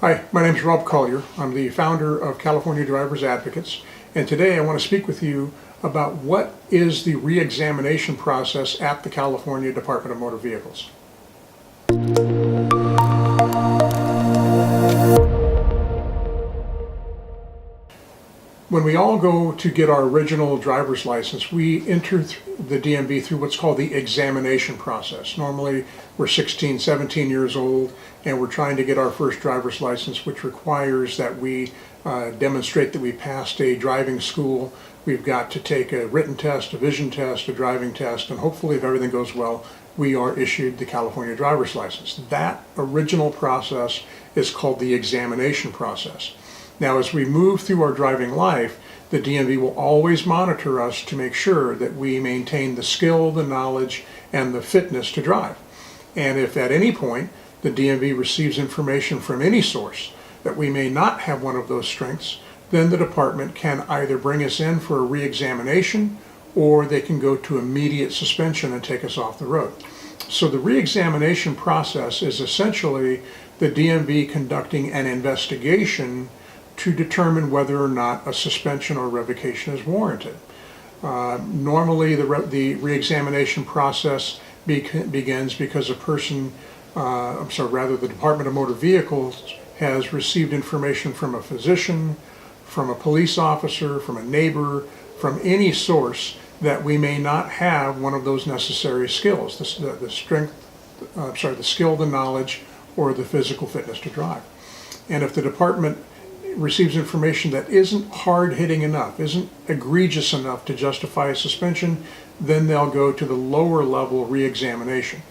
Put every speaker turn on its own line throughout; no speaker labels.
Hi, my name is Rob Collier. I'm the founder of California Drivers Advocates, and today I want to speak with you about what is the re-examination process at the California Department of Motor Vehicles. When we all go to get our original driver's license, we enter the DMV through what's called the examination process. Normally, we're 16, 17 years old, and we're trying to get our first driver's license, which requires that we demonstrate that we passed a driving school. We've got to take a written test, a vision test, a driving test, and hopefully, if everything goes well, we are issued the California driver's license. That original process is called the examination process. Now, as we move through our driving life, the DMV will always monitor us to make sure that we maintain the skill, the knowledge, and the fitness to drive. And if at any point the DMV receives information from any source that we may not have one of those strengths, then the department can either bring us in for a re-examination or they can go to immediate suspension and take us off the road. So the re-examination process is essentially the DMV conducting an investigation to determine whether or not a suspension or revocation is warranted. Normally the re-examination process begins because a person, the Department of Motor Vehicles has received information from a physician, from a police officer, from a neighbor, from any source that we may not have one of those necessary skills, the skill, the knowledge, or the physical fitness to drive. And if the department receives information that isn't hard-hitting enough, isn't egregious enough to justify a suspension, then they'll go to the lower level re-examination.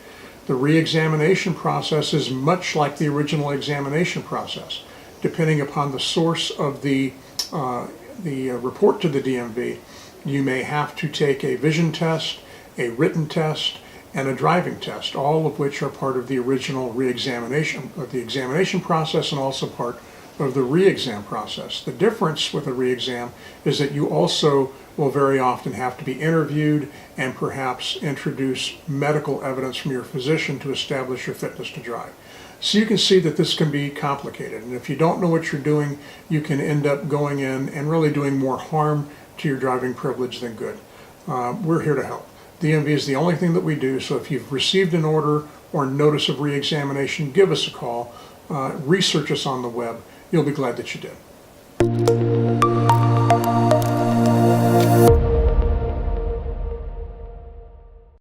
The re-examination process is much like the original examination process. Depending upon the source of the report to the DMV, you may have to take a vision test, a written test, and a driving test, all of which are part of the original re-examination, of the examination process and also part of the re-exam process. The difference with a re-exam is that you also will very often have to be interviewed and perhaps introduce medical evidence from your physician to establish your fitness to drive. So you can see that this can be complicated, and if you don't know what you're doing, you can end up going in and really doing more harm to your driving privilege than good. We're here to help. DMV is the only thing that we do, so if you've received an order or notice of re-examination, give us a call, research us on the web. You'll be glad that you did.